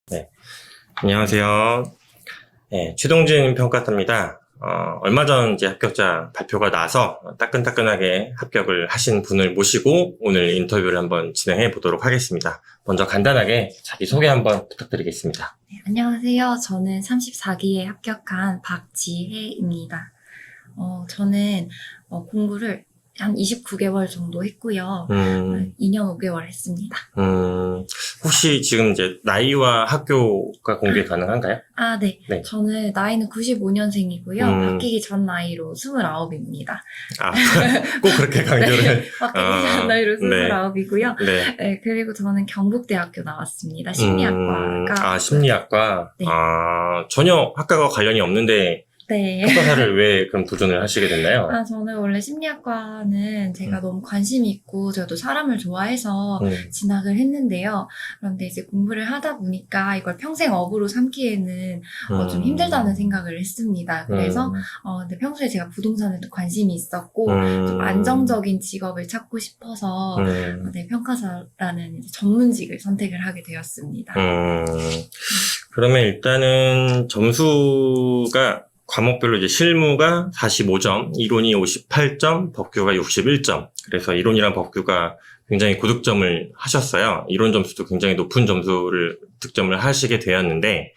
네, 안녕하세요. 네, 최동진 평가사입니다. 얼마 전 이제 합격자 발표가 나서 따끈따끈하게 합격을 하신 분을 모시고 오늘 인터뷰를 한번 진행해 보도록 하겠습니다. 먼저 간단하게 자기소개 한번 부탁드리겠습니다. 네, 안녕하세요. 저는 34기에 합격한 박지혜입니다. 저는 공부를 한 29개월 정도 했고요. 2년 5개월 했습니다. 혹시 지금 이제 나이와 학교가 공개 가능한가요? 네. 네. 저는 나이는 95년생이고요. 바뀌기 전 나이로 29입니다. 꼭 그렇게 강조를. 바뀌기 전 나이로 29이고요. 네. 네, 그리고 저는 경북대학교 나왔습니다. 심리학과가. 심리학과. 네. 전혀 학과가 관련이 없는데 네. 평가사를 왜 그럼 도전을 하시게 됐나요? 저는 원래 심리학과는 제가 너무 관심이 있고, 저도 사람을 좋아해서 진학을 했는데요. 그런데 이제 공부를 하다 보니까 이걸 평생 업으로 삼기에는 좀 힘들다는 생각을 했습니다. 그래서, 근데 평소에 제가 부동산에도 관심이 있었고, 좀 안정적인 직업을 찾고 싶어서, 네, 평가사라는 이제 전문직을 선택을 하게 되었습니다. 그러면 일단은 점수가 과목별로 이제 실무가 45점, 이론이 58점, 법규가 61점. 그래서 이론이랑 법규가 굉장히 고득점을 하셨어요. 이론 점수도 굉장히 높은 점수를 득점을 하시게 되었는데,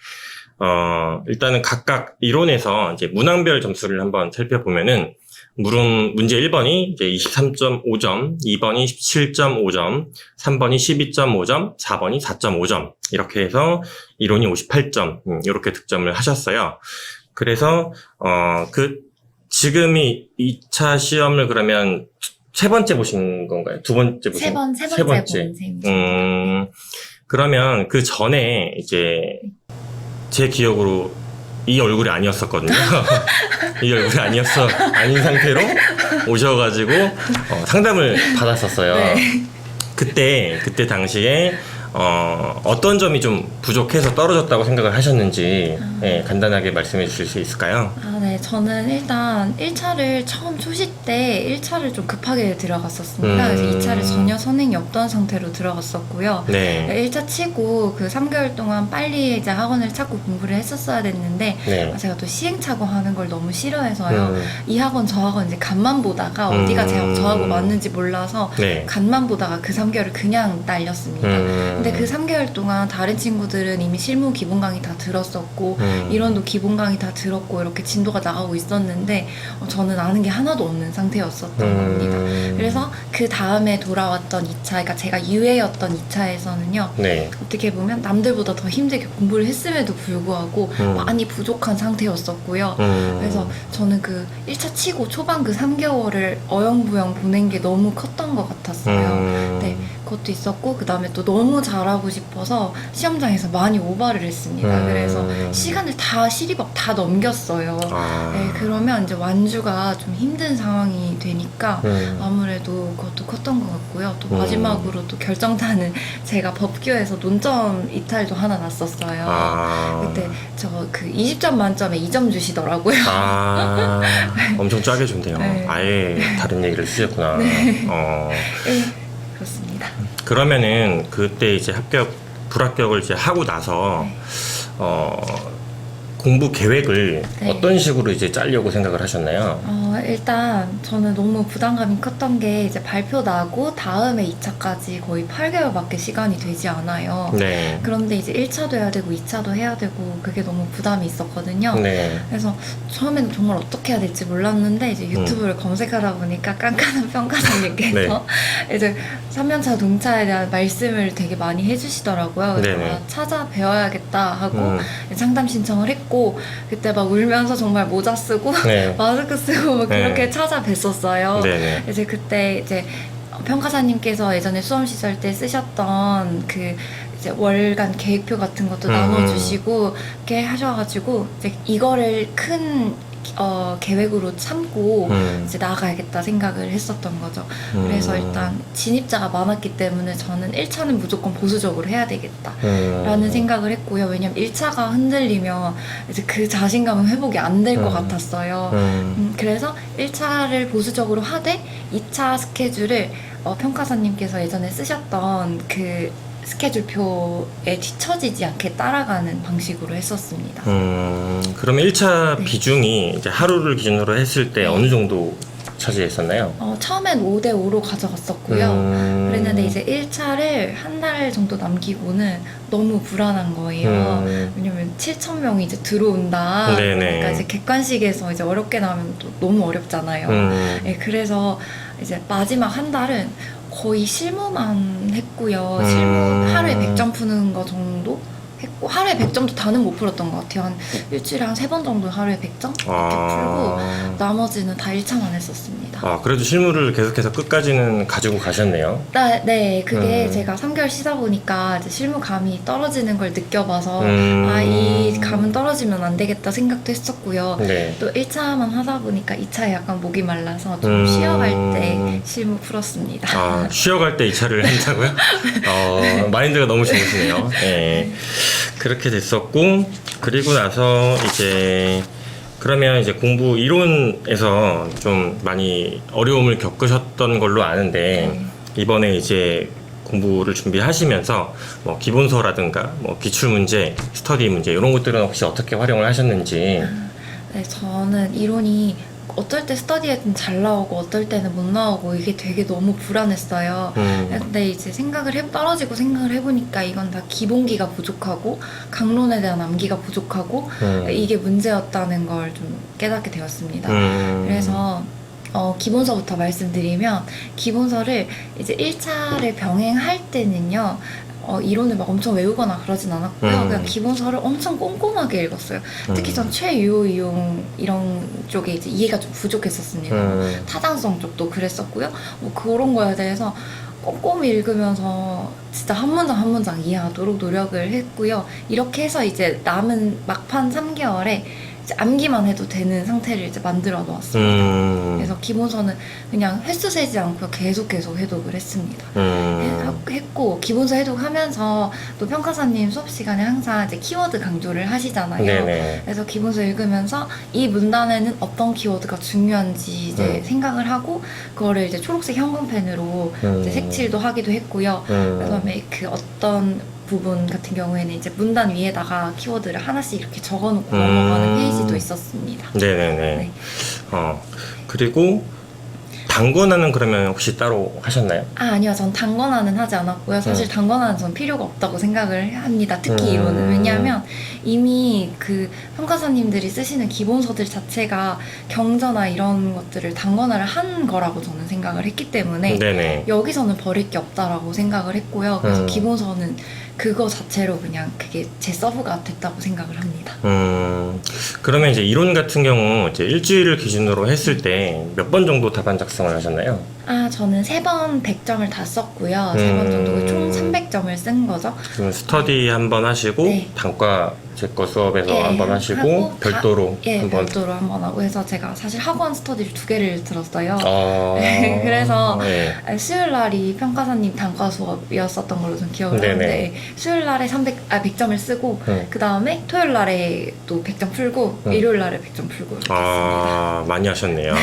일단은 각각 이론에서 이제 문항별 점수를 한번 살펴보면은, 문제 1번이 이제 23.5점, 2번이 17.5점, 3번이 12.5점, 4번이 4.5점. 이렇게 해서 이론이 58점, 이렇게 득점을 하셨어요. 그래서, 지금이 2차 시험을 그러면 세 번째 보신 건가요? 두 번째 보신 건가요? 세 번째 본 셈이죠. 그러면 그 전에 이제 제 기억으로 이 얼굴이 아니었었거든요. 이 얼굴이 아닌 상태로 오셔가지고 상담을 받았었어요. 네. 그때 당시에 어떤 점이 좀 부족해서 떨어졌다고 생각을 하셨는지 네, 간단하게 말씀해 주실 수 있을까요? 네. 저는 일단 1차를 처음 초시 때 1차를 좀 급하게 들어갔었습니다. 그래서 2차를 전혀 선행이 없던 상태로 들어갔었고요. 네. 1차 치고 그 3개월 동안 빨리 이제 학원을 찾고 공부를 했었어야 됐는데 네. 제가 또 시행착오 하는 걸 너무 싫어해서요. 이 학원 저 학원 이제 간만 보다가 어디가 저하고 맞는지 몰라서 네. 간만 보다가 그 3개월을 그냥 날렸습니다. 근데 그 3개월 동안 다른 친구들은 이미 실무 기본 강의 다 들었었고 이론도 기본 강의 다 들었고 이렇게 진도가 나가고 있었는데 저는 아는 게 하나도 없는 상태였었던 겁니다. 그래서 그 다음에 돌아왔던 2차, 그러니까 제가 유예였던 2차에서는요. 네. 어떻게 보면 남들보다 더 힘들게 공부를 했음에도 불구하고 많이 부족한 상태였었고요. 그래서 저는 그 1차 치고 초반 그 3개월을 어영부영 보낸 게 너무 컸던 것 같았어요. 네, 그것도 있었고 그 다음에 또 너무 잘하고 싶어서 시험장에서 많이 오바를 했습니다. 그래서 시간을 시리밥 다 넘겼어요. 네, 그러면 이제 완주가 좀 힘든 상황이 되니까 아무래도 그것도 컸던 것 같고요. 또 마지막으로 또 결정타는 제가 법규에서 논점 이탈도 하나 났었어요. 그때 저 그 20점 만점에 2점 주시더라고요. 엄청 짜게 준대요. 네. 아예 다른 얘기를 쓰셨구나. 네. 그렇습니다. 그러면은 그때 이제 불합격을 이제 하고 나서 공부 계획을 네. 어떤 식으로 이제 짜려고 생각을 하셨나요? 일단 저는 너무 부담감이 컸던 게 이제 발표 나고 다음에 2차까지 거의 8개월밖에 시간이 되지 않아요. 네. 그런데 이제 1차도 해야 되고 2차도 해야 되고 그게 너무 부담이 있었거든요. 네. 그래서 처음에는 정말 어떻게 해야 될지 몰랐는데 이제 유튜브를 검색하다 보니까 깐깐한 평가사님께서 이제 3년차 동차에 대한 말씀을 되게 많이 해주시더라고요. 그래서 네네. 찾아 배워야겠다 하고 상담 신청을 했고 그때 막 울면서 정말 모자 쓰고 네. 마스크 쓰고 막 그렇게 네. 찾아뵀었어요. 네네. 이제 그때 이제 평가사님께서 예전에 수험 시절 때 쓰셨던 그 이제 월간 계획표 같은 것도 나눠주시고 이렇게 하셔가지고 이제 이거를 큰 계획으로 삼고 이제 나아가야겠다 생각을 했었던 거죠. 그래서 일단 진입자가 많았기 때문에 저는 1차는 무조건 보수적으로 해야 되겠다라는 생각을 했고요. 왜냐면 1차가 흔들리면 이제 그 자신감은 회복이 안 될 것 같았어요. 그래서 1차를 보수적으로 하되 2차 스케줄을 평가사님께서 예전에 쓰셨던 그 스케줄표에 뒤처지지 않게 따라가는 방식으로 했었습니다. 그러면 1차 네. 비중이 이제 하루를 기준으로 했을 때 네. 어느 정도 차지했었나요? 처음엔 5대5로 가져갔었고요. 그랬는데 이제 1차를 한 달 정도 남기고는 너무 불안한 거예요. 왜냐면 7,000명이 이제 들어온다. 네네. 그러니까 이제 객관식에서 이제 어렵게 나오면 또 너무 어렵잖아요. 네, 그래서 이제 마지막 한 달은 거의 실무만 했고요. 실무 하루에 100점 푸는 거 정도 했고, 하루에 100점도 다는 못 풀었던 것 같아요. 한 일주일에 한 3번 정도 하루에 100점 이렇게 풀고 나머지는 다 1차만 했었습니다. 그래도 실무를 계속해서 끝까지는 가지고 가셨네요. 네, 그게 제가 3개월 쉬다 보니까 이제 실무감이 떨어지는 걸 느껴봐서 이 감은 떨어지면 안 되겠다 생각도 했었고요. 네. 또 1차만 하다 보니까 2차에 약간 목이 말라서 좀 쉬어갈 때 실무 풀었습니다. 쉬어갈 때 2차를 한다고요? 마인드가 너무 좋으시네요. 네. 그렇게 됐었고, 그리고 나서 이제 그러면 이제 공부 이론에서 좀 많이 어려움을 겪으셨던 걸로 아는데 이번에 이제 공부를 준비하시면서 뭐 기본서라든가 뭐 기출 문제, 스터디 문제 이런 것들은 혹시 어떻게 활용을 하셨는지? 네, 저는 이론이 어떨 때 스터디에는 잘 나오고 어떨 때는 못 나오고 이게 되게 너무 불안했어요. 근데 이제 떨어지고 생각을 해보니까 이건 다 기본기가 부족하고 강론에 대한 암기가 부족하고 이게 문제였다는 걸 좀 깨닫게 되었습니다. 그래서 기본서부터 말씀드리면 기본서를 이제 1차를 병행할 때는요. 이론을 막 엄청 외우거나 그러진 않았고요. 그냥 기본서를 엄청 꼼꼼하게 읽었어요. 특히 전 최유호 이용 이런 쪽에 이제 이해가 좀 부족했었습니다. 타당성 쪽도 그랬었고요. 뭐 그런 거에 대해서 꼼꼼히 읽으면서 진짜 한 문장 한 문장 이해하도록 노력을 했고요. 이렇게 해서 이제 남은 막판 3개월에 이제 암기만 해도 되는 상태를 이제 만들어 놓았습니다. 그래서 기본서는 그냥 횟수 세지 않고 계속 해독을 했습니다. 했고 기본서 해독하면서 또 평가사님 수업 시간에 항상 이제 키워드 강조를 하시잖아요. 네네. 그래서 기본서 읽으면서 이 문단에는 어떤 키워드가 중요한지 이제 생각을 하고 그거를 이제 초록색 형광펜으로 이제 색칠도 하기도 했고요. 그다음에 그 어떤 부분 같은 경우에는 이제 문단 위에다가 키워드를 하나씩 이렇게 적어놓고 넘어가는 페이지도 있었습니다. 네네네. 네. 그리고 단권화는 그러면 혹시 따로 하셨나요? 아니요. 전 단권화는 하지 않았고요. 사실 단권화는 전 필요가 없다고 생각을 합니다. 특히 이론은. 왜냐하면 이미 그 평가사님들이 쓰시는 기본서들 자체가 경전나 이런 것들을 단권화를 한 거라고 저는 생각을 했기 때문에 네네. 여기서는 버릴 게 없다라고 생각을 했고요. 그래서 기본서는 그거 자체로 그냥 그게 제 서브가 됐다고 생각을 합니다. 그러면 이제 이론 같은 경우 이제 일주일을 기준으로 했을 때 몇 번 정도 답안 작성을 하셨나요? 저는 3번 100점을 다 썼고요. 3번 정도 총 300점을 쓴 거죠. 그럼 스터디 한 번 하시고 네. 단과 제 거 수업에서 한 번 하시고 하고 별도로 한 번. 별도로 한 번 하고 해서 제가 사실 학원 스터디를 2개를 들었어요. 네. 그래서 네. 수요일 날이 평가사님 단과 수업이었었던 걸로 좀 기억을 네네. 하는데 수요일 날에 100점을 쓰고 그 다음에 토요일 날에 또 100점 풀고 일요일 날에 100점 풀고 이렇게 했습니다. 많이 하셨네요.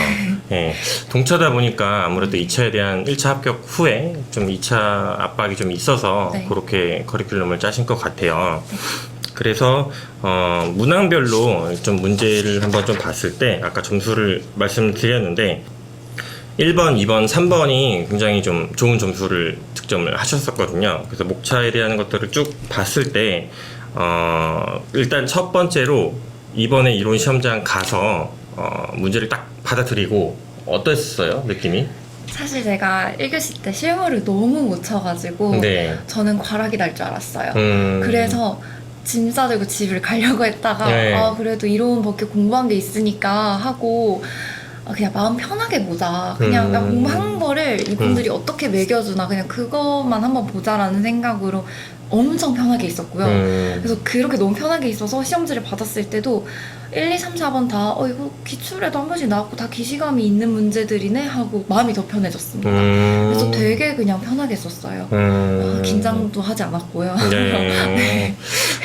네. 동차다 보니까 아무래도 2차에 대한 1차 합격 후에 좀 2차 압박이 좀 있어서 네. 그렇게 커리큘럼을 짜신 것 같아요. 그래서 문항별로 좀 문제를 한번 좀 봤을 때 아까 점수를 말씀드렸는데 1번, 2번, 3번이 굉장히 좀 좋은 점수를 득점을 하셨었거든요. 그래서 목차에 대한 것들을 쭉 봤을 때 일단 첫 번째로 이번에 이론 시험장 가서 문제를 딱 받아들이고 어땠어요? 느낌이? 사실 제가 1교시 때 실무를 너무 못 쳐가지고 네. 저는 과락이 날 줄 알았어요. 그래서 짐 싸들고 집을 가려고 했다가 네. 그래도 이론 밖에 공부한 게 있으니까 하고 그냥 마음 편하게 보자. 그냥 공부한 거를 이분들이 어떻게 매겨주나 그냥 그것만 한번 보자라는 생각으로 엄청 편하게 있었고요. 그래서 그렇게 너무 편하게 있어서 시험지를 받았을 때도 1, 2, 3, 4번 다 이거 기출에도 한 번씩 나왔고 다 기시감이 있는 문제들이네 하고 마음이 더 편해졌습니다. 그래서 되게 그냥 편하게 썼어요. 긴장도 하지 않았고요. 네.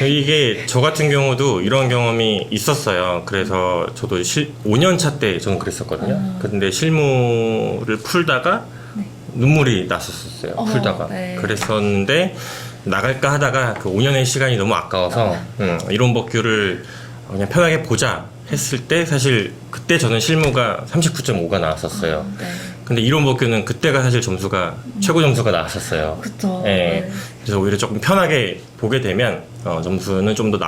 이게 저 같은 경우도 이런 경험이 있었어요. 그래서 저도 5년차 때 저는 그랬었거든요. 근데 실무를 풀다가 네. 눈물이 났었어요. 풀다가. 네. 그랬었는데 나갈까 하다가 그 5년의 시간이 너무 아까워서 이론 법규를 그냥 편하게 보자 했을 때 사실 그때 저는 실무가 39.5가 나왔었어요. 네. 근데 이론 법규는 그때가 사실 점수가 최고 점수가 나왔었어요. 그쵸. 예. 네. 그래서 오히려 조금 편하게 보게 되면 점수는 좀 더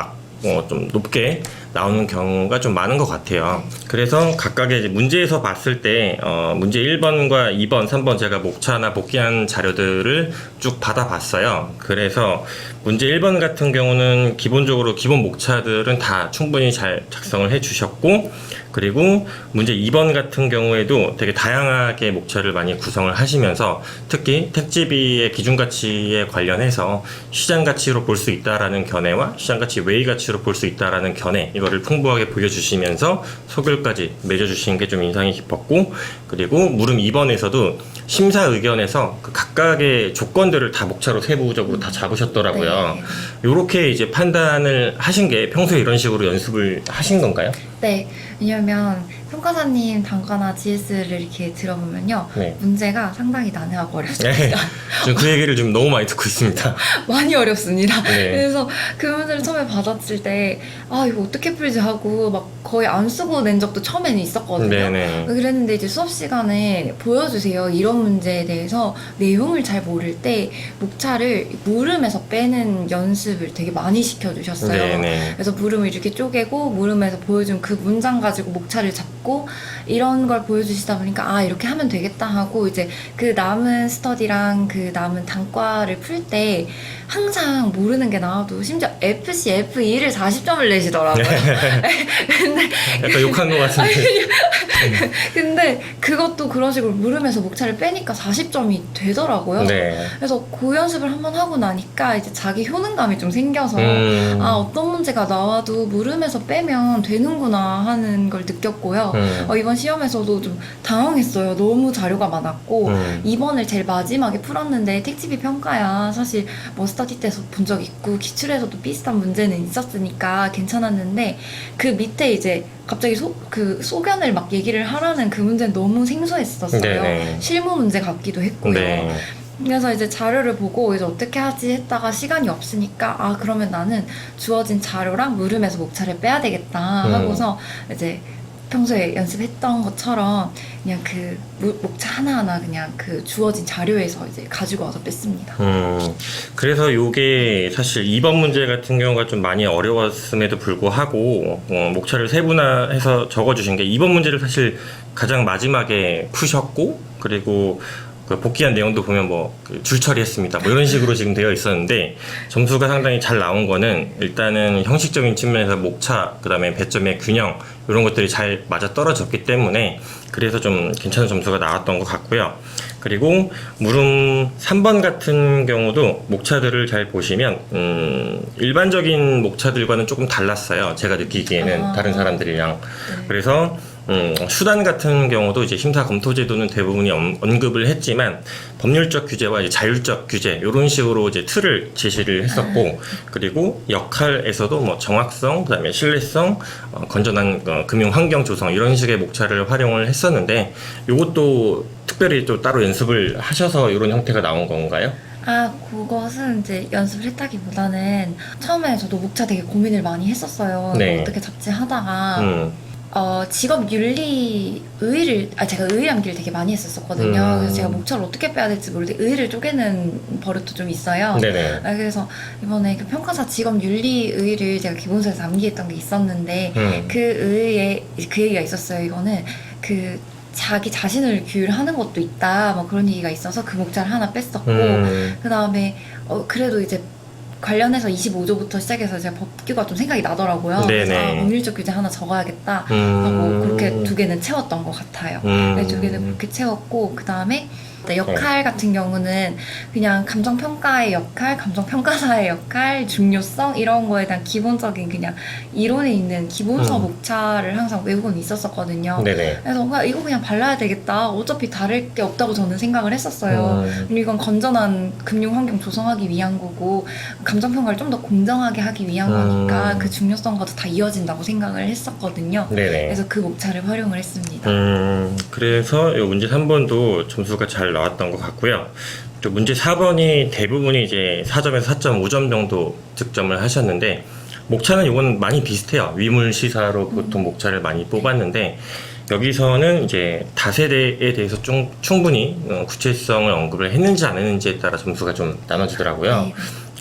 좀 높게 나오는 경우가 좀 많은 것 같아요. 그래서 각각의 이제 문제에서 봤을 때 문제 1번과 2번, 3번 제가 목차나 복귀한 자료들을 쭉 받아봤어요. 그래서 문제 1번 같은 경우는 기본적으로 기본 목차들은 다 충분히 잘 작성을 해주셨고, 그리고 문제 2번 같은 경우에도 되게 다양하게 목차를 많이 구성을 하시면서 특히 택지비의 기준가치에 관련해서 시장가치로 볼 수 있다라는 견해와 시장가치 외의 가치로 볼 수 있다라는 견해, 이거를 풍부하게 보여주시면서 소결까지 맺어주신 게 좀 인상이 깊었고, 그리고 물음 2번에서도 심사 의견에서 그 각각의 조건들을 다 목차로 세부적으로 다 잡으셨더라고요. 요렇게 이제 판단을 하신 게 평소에 이런 식으로 연습을 하신 건가요? 네, 왜냐면 평가사님 단과나 GS를 이렇게 들어보면요, 네. 문제가 상당히 난해하고 어렵습니다. 네. 지금 그 얘기를 좀 너무 많이 듣고 있습니다. 많이 어렵습니다. 네. 그래서 그 문제를 처음에 받았을 때 이거 어떻게 풀지 하고 막 거의 안 쓰고 낸 적도 처음에는 있었거든요. 네네. 그랬는데 이제 수업 시간에 보여주세요, 이런 문제에 대해서 내용을 잘 모를 때 목차를 물음에서 빼는 연습을 되게 많이 시켜주셨어요. 네네. 그래서 물음을 이렇게 쪼개고 물음에서 보여준 그 문장 가지고 목차를 잡고 이런 걸 보여주시다 보니까 이렇게 하면 되겠다 하고, 이제 그 남은 스터디랑 그 남은 단과를 풀 때 항상 모르는 게 나와도 심지어 FC, F2를 40점을 내시더라고요. 근데 약간 욕한 것 같은데. 근데 그것도 그런 식으로 물음에서 목차를 빼니까 40점이 되더라고요. 네. 그래서 그 연습을 한번 하고 나니까 이제 자기 효능감이 좀 생겨서 어떤 문제가 나와도 물음에서 빼면 되는구나 하는 걸 느꼈고요. 이번 시험에서도 좀 당황했어요. 너무 자료가 많았고 2번을 제일 마지막에 풀었는데 택지비 평가야 사실 뭐 스터디 때서 본 적 있고 기출에서도 비슷한 문제는 있었으니까 괜찮았는데, 그 밑에 이제 갑자기 소견을 막 얘기를 하라는 그 문제는 너무 생소했었어요. 네네. 실무 문제 같기도 했고요. 네. 그래서 이제 자료를 보고 이제 어떻게 하지 했다가 시간이 없으니까 그러면 나는 주어진 자료랑 물음에서 목차를 빼야 되겠다 하고서 이제 평소에 연습했던 것처럼 그냥 그 목차 하나하나 그냥 그 주어진 자료에서 이제 가지고 와서 뺐습니다. 그래서 요게 사실 2번 문제 같은 경우가 좀 많이 어려웠음에도 불구하고 목차를 세분화해서 적어주신 게 2번 문제를 사실 가장 마지막에 푸셨고, 그리고 그 복귀한 내용도 보면 그 줄처리했습니다 뭐 이런 식으로 지금 되어 있었는데, 점수가 상당히 잘 나온 거는 일단은 형식적인 측면에서 목차, 그 다음에 배점의 균형, 이런 것들이 잘 맞아 떨어졌기 때문에 그래서 좀 괜찮은 점수가 나왔던 것 같고요. 그리고 물음 3번 같은 경우도 목차들을 잘 보시면 일반적인 목차들과는 조금 달랐어요. 제가 느끼기에는 다른 사람들이랑. 그래서 수단 같은 경우도 이제 심사 검토 제도는 대부분이 언급을 했지만 법률적 규제와 이제 자율적 규제 이런 식으로 이제 틀을 제시를 했었고, 그리고 역할에서도 뭐 정확성, 그다음에 신뢰성, 건전한 금융 환경 조성 이런 식의 목차를 활용을 했었는데, 이것도 특별히 또 따로 연습을 하셔서 이런 형태가 나온 건가요? 그것은 이제 연습을 했다기보다는 처음에 저도 목차 되게 고민을 많이 했었어요. 네. 어떻게 잡지 하다가 직업 윤리 의의를 제가 의의 암기를 되게 많이 했었거든요. 그래서 제가 목차를 어떻게 빼야 될지 모를 때 의의를 쪼개는 버릇도 좀 있어요. 네네. 그래서 이번에 그 평가사 직업 윤리 의의를 제가 기본서에서 암기했던 게 있었는데 그 의의에 그 얘기가 있었어요. 이거는 그 자기 자신을 규율하는 것도 있다, 뭐 그런 얘기가 있어서 그 목차를 하나 뺐었고, 그 다음에 그래도 이제 관련해서 25조부터 시작해서 제가 법규가 좀 생각이 나더라고요. 네네. 그래서 법률적 규제 하나 적어야겠다 하고 그렇게 2개는 채웠던 것 같아요. 네, 2개는 그렇게 채웠고 그 다음에 역할 같은 경우는 그냥 감정평가의 역할, 감정평가사의 역할, 중요성 이런 거에 대한 기본적인 그냥 이론에 있는 기본서 목차를 항상 외우고는 있었었거든요. 네네. 그래서 이거 그냥 발라야 되겠다. 어차피 다를 게 없다고 저는 생각을 했었어요. 그리고 이건 건전한 금융 환경 조성하기 위한 거고 감정평가를 좀 더 공정하게 하기 위한 거니까 그 중요성과도 다 이어진다고 생각을 했었거든요. 네네. 그래서 그 목차를 활용을 했습니다. 그래서 이 문제 3번도 점수가 잘 나왔던 것 같고요. 또 문제 4번이 대부분이 이제 4점에서 4.5점 정도 득점을 하셨는데, 목차는 이건 많이 비슷해요. 위물시사로 보통 목차를 많이 뽑았는데, 여기서는 이제 다세대에 대해서 좀 충분히 구체성을 언급을 했는지 안 했는지에 따라 점수가 좀 나눠지더라고요. 네.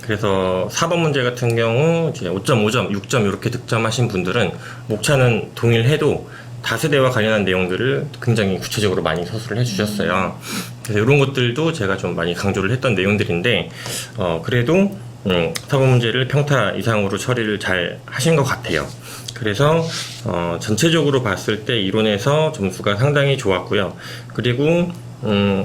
그래서 4번 문제 같은 경우 이제 5.5점, 6점 이렇게 득점하신 분들은 목차는 동일해도 다세대와 관련한 내용들을 굉장히 구체적으로 많이 서술을 해주셨어요. 그래서 이런 것들도 제가 좀 많이 강조를 했던 내용들인데, 그래도 4번 문제를 평타 이상으로 처리를 잘 하신 것 같아요. 그래서 전체적으로 봤을 때 이론에서 점수가 상당히 좋았고요. 그리고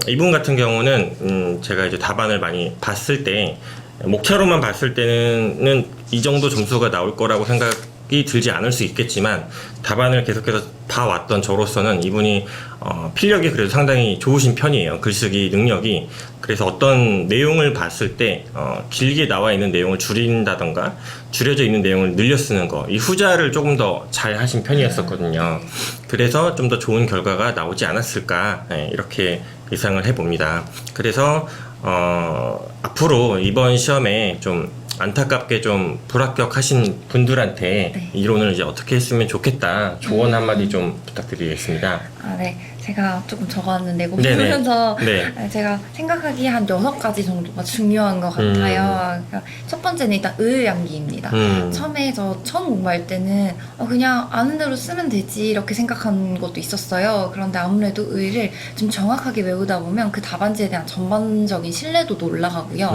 이분 같은 경우는 제가 이제 답안을 많이 봤을 때 목차로만 봤을 때는 이 정도 점수가 나올 거라고 생각이 들지 않을 수 있겠지만, 답안을 계속해서 봐왔던 저로서는 이분이 필력이 그래도 상당히 좋으신 편이에요. 글쓰기 능력이. 그래서 어떤 내용을 봤을 때 길게 나와 있는 내용을 줄인다던가 줄여져 있는 내용을 늘려 쓰는 거, 이 후자를 조금 더 잘 하신 편이었었거든요. 그래서 좀 더 좋은 결과가 나오지 않았을까, 이렇게 예상을 해봅니다. 그래서 앞으로 이번 시험에 좀 안타깝게 좀 불합격하신 분들한테 네. 이론을 이제 어떻게 했으면 좋겠다, 조언 한마디 좀 부탁드리겠습니다. 네. 제가 조금 적어왔는데 이거 네네. 보면서 네. 제가 생각하기에 한 6가지 정도가 중요한 것 같아요. 그러니까 첫 번째는 일단 의암기입니다. 처음에 저 처음 공부할 때는 그냥 아는 대로 쓰면 되지 이렇게 생각한 것도 있었어요. 그런데 아무래도 의를 좀 정확하게 외우다 보면 그 답안지에 대한 전반적인 신뢰도도 올라가고요.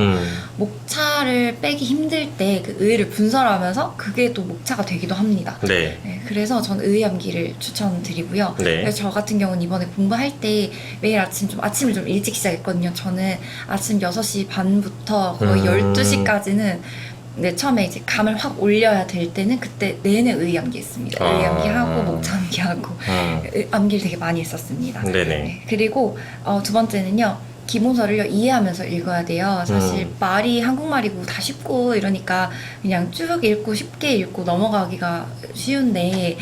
목차를 빼기 힘들 때 그 의를 분설하면서 그게 또 목차가 되기도 합니다. 네. 네, 그래서 전 의암기를 추천드리고요. 네. 그래서 저 같은 경우는 이번에 공부할 때 매일 아침을 좀 일찍 시작했거든요. 저는 아침 6시 반부터 거의 12시까지는 처음에 이제 감을 확 올려야 될 때는 그때 내내 의암기 했습니다. 의암기하고 목차암기하고 암기를 되게 많이 했었습니다. 네네. 네, 그리고 두 번째는요. 기본서를 이해하면서 읽어야 돼요. 사실 말이 한국말이고 다 쉽고 이러니까 그냥 쭉 읽고 쉽게 읽고 넘어가기가 쉬운데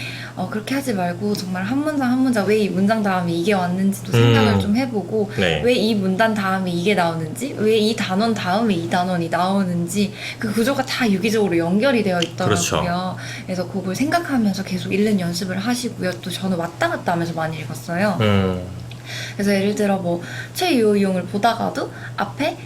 그렇게 하지 말고 정말 한 문장 한 문장 왜 이 문장 다음에 이게 왔는지도 생각을 좀 해보고 네. 왜 이 문단 다음에 이게 나오는지 왜 이 단원 다음에 이 단원이 나오는지 그 구조가 다 유기적으로 연결이 되어 있더라고요. 그렇죠. 그래서 그걸 생각하면서 계속 읽는 연습을 하시고요. 또 저는 왔다 갔다 하면서 많이 읽었어요. 그래서 예를 들어 뭐 최유호용을 보다가도 앞에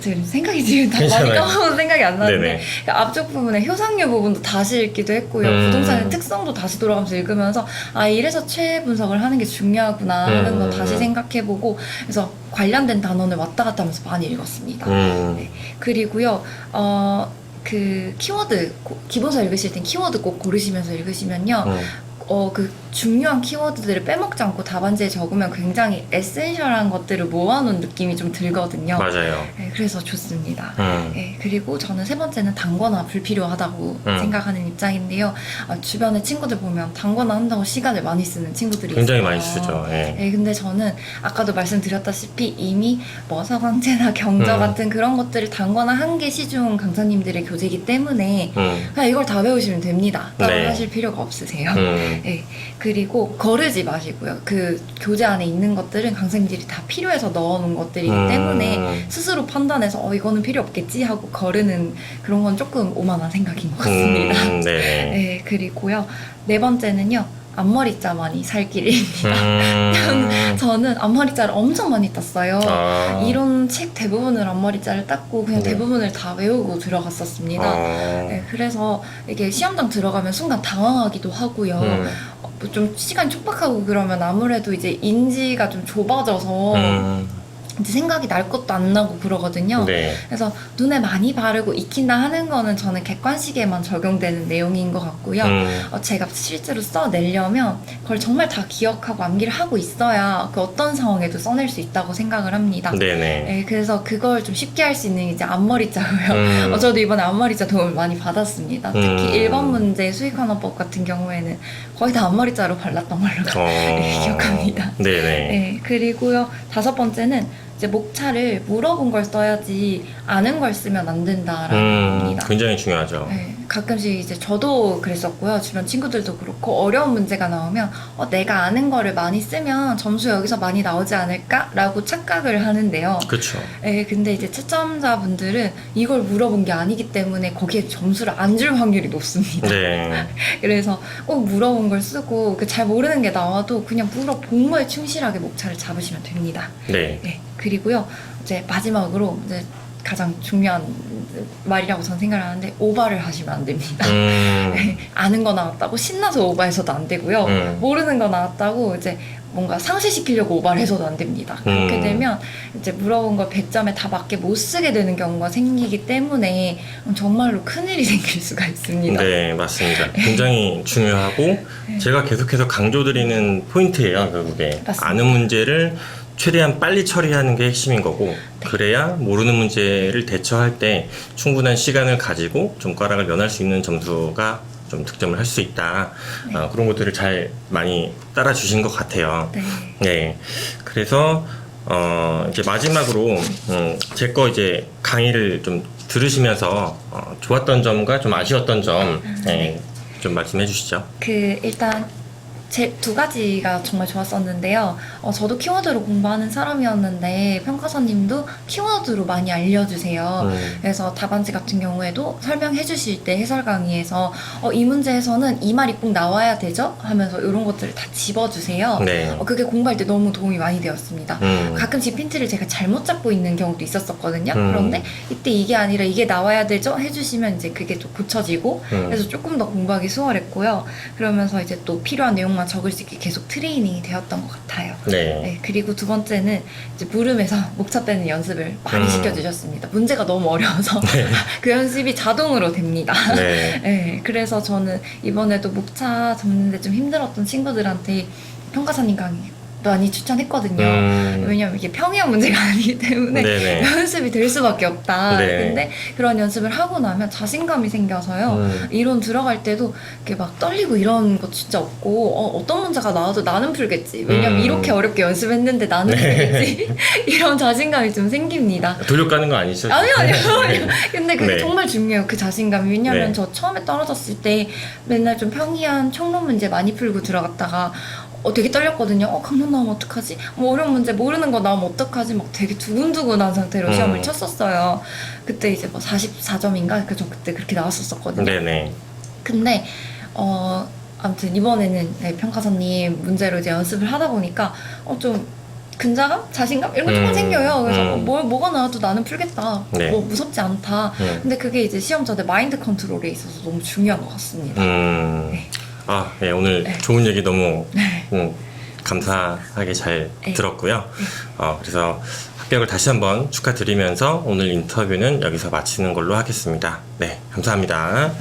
지금 생각이 지금 다 많이 까먹어서 생각이 안 나는데 그러니까 앞쪽 부분에 효상유 부분도 다시 읽기도 했고요. 부동산의 특성도 다시 돌아가면서 읽으면서 이래서 최 분석을 하는 게 중요하구나 하는 거 다시 생각해보고 그래서 관련된 단원을 왔다 갔다 하면서 많이 읽었습니다. 네. 그리고요. 그 키워드 기본서 읽으실 땐 키워드 꼭 고르시면서 읽으시면요. 그 중요한 키워드들을 빼먹지 않고 답안지에 적으면 굉장히 에센셜한 것들을 모아놓은 느낌이 좀 들거든요. 맞아요. 네, 그래서 좋습니다. 네, 그리고 저는 세 번째는 단거나 불필요하다고 생각하는 입장인데요. 주변에 친구들 보면 단거나 한다고 시간을 많이 쓰는 친구들이 굉장히 있어요. 많이 쓰죠. 네. 네, 근데 저는 아까도 말씀드렸다시피 이미 뭐 서강제나 경저 같은 그런 것들을 단거나 한 개 시중 강사님들의 교재이기 때문에 그냥 이걸 다 배우시면 됩니다. 따로 네. 하실 필요가 없으세요. 네. 그리고 거르지 마시고요. 그 교재 안에 있는 것들은 강사님들이 다 필요해서 넣어놓은 것들이기 때문에 스스로 판단해서 이거는 필요 없겠지 하고 거르는 그런 건 조금 오만한 생각인 것 같습니다. 네, 그리고요. 네 번째는요. 앞머리자 많이 살 길입니다. 저는 앞머리자를 엄청 많이 땄어요. 이론 책 대부분을 앞머리자를 땄고 그냥 대부분을 다 외우고 들어갔었습니다. 네, 그래서 이게 시험장 들어가면 순간 당황하기도 하고요. 좀 시간이 촉박하고 그러면 아무래도 이제 인지가 좀 좁아져서 이제 생각이 날 것도 안 나고 그러거든요. 네. 그래서 눈에 많이 바르고 익힌다 하는 거는 저는 객관식에만 적용되는 내용인 것 같고요. 제가 실제로 써내려면 그걸 정말 다 기억하고 암기를 하고 있어야 그 어떤 상황에도 써낼 수 있다고 생각을 합니다. 네네. 네, 그래서 그걸 좀 쉽게 할 수 있는 이제 앞머리자고요. 저도 이번에 앞머리자 도움을 많이 받았습니다. 특히 1번 문제 수익환원법 같은 경우에는 거의 다 앞머리자로 발랐던 걸로 네, 기억합니다. 네네. 네, 그리고요 5번째는 이제 목차를 물어본 걸 써야지 아는 걸 쓰면 안 된다라는 겁니다. 굉장히 중요하죠. 네, 가끔씩 이제 저도 그랬었고요. 주변 친구들도 그렇고 어려운 문제가 나오면 내가 아는 거를 많이 쓰면 점수 여기서 많이 나오지 않을까라고 착각을 하는데요. 그렇죠. 네, 근데 이제 채점자분들은 이걸 물어본 게 아니기 때문에 거기에 점수를 안 줄 확률이 높습니다. 네. 그래서 꼭 물어본 걸 쓰고 잘 모르는 게 나와도 그냥 물어본 거에 충실하게 목차를 잡으시면 됩니다. 네. 네, 그리고요 이제 마지막으로 이제 가장 중요한 말이라고 저는 생각을 하는데 오바를 하시면 안 됩니다. 네, 아는 거 나왔다고 신나서 오바해서도 안 되고요. 모르는 거 나왔다고 이제 뭔가 상쇄시키려고 오바를 해서도 안 됩니다. 그렇게 되면 이제 물어본 걸 100점에 다 맞게 못 쓰게 되는 경우가 생기기 때문에 정말로 큰일이 생길 수가 있습니다. 네, 맞습니다. 굉장히 중요하고 네. 제가 계속해서 강조드리는 포인트예요. 결국에 맞습니다. 아는 문제를 최대한 빨리 처리하는 게 핵심인 거고 네. 그래야 모르는 문제를 대처할 때 충분한 시간을 가지고 좀가락을 면할 수 있는 점수가 좀 득점을 할 수 있다. 네. 그런 것들을 잘 많이 따라 주신 것 같아요. 네. 네. 그래서 이제 마지막으로 제 거 이제 강의를 좀 들으시면서 좋았던 점과 좀 아쉬웠던 점 네, 좀 말씀해 주시죠. 일단 제 2가지가 정말 좋았었는데요. 저도 키워드로 공부하는 사람이었는데 평가사님도 키워드로 많이 알려주세요. 그래서 답안지 같은 경우에도 설명해 주실 때 해설 강의에서 이 문제에서는 이 말이 꼭 나와야 되죠? 하면서 이런 것들을 다 집어주세요. 네. 그게 공부할 때 너무 도움이 많이 되었습니다. 가끔씩 핀트를 제가 잘못 잡고 있는 경우도 있었거든요. 그런데 이때 이게 아니라 이게 나와야 되죠? 해주시면 이제 그게 좀 고쳐지고 그래서 조금 더 공부하기 수월했고요. 그러면서 이제 또 필요한 내용만 적을 수 있게 계속 트레이닝이 되었던 것 같아요. 네. 네, 그리고 2번째는 이제 물음에서 목차 빼는 연습을 많이 시켜주셨습니다. 문제가 너무 어려워서 그 연습이 자동으로 됩니다. 네. 네, 그래서 저는 이번에도 목차 잡는데 좀 힘들었던 친구들한테 평가사님 강의 많이 추천했거든요. 왜냐면 이게 평이한 문제가 아니기 때문에 네네. 연습이 될 수밖에 없다. 네. 근데 그런 연습을 하고 나면 자신감이 생겨서요. 이론 들어갈 때도 이렇게 막 떨리고 이런 거 진짜 없고 어떤 문제가 나와도 나는 풀겠지. 왜냐면 이렇게 어렵게 연습했는데 나는 풀겠지. 이런 자신감이 좀 생깁니다. 돌려 까는 거 아니죠? 아니요. 근데 그게 네. 정말 중요해요. 그 자신감이. 왜냐면 네. 저 처음에 떨어졌을 때 맨날 좀 평이한 총론 문제 많이 풀고 들어갔다가 되게 떨렸거든요. 강론 나오면 어떡하지? 뭐 어려운 문제 모르는 거 나오면 어떡하지? 막 되게 두근두근한 상태로 시험을 쳤었어요. 그때 이제 뭐 44점인가? 그때 그렇게 나왔었거든요. 네네. 근데 아무튼 이번에는 네, 평가사님 문제로 이제 연습을 하다 보니까 좀 근자감? 자신감? 이런 거 조금 생겨요. 그래서 뭐가 나와도 나는 풀겠다. 네. 무섭지 않다. 근데 그게 이제 시험 전에 마인드 컨트롤에 있어서 너무 중요한 것 같습니다. 네. 네, 오늘 네. 좋은 얘기 너무 네. 감사하게 잘 네. 들었고요. 그래서 합격을 다시 한번 축하드리면서 오늘 인터뷰는 여기서 마치는 걸로 하겠습니다. 네, 감사합니다.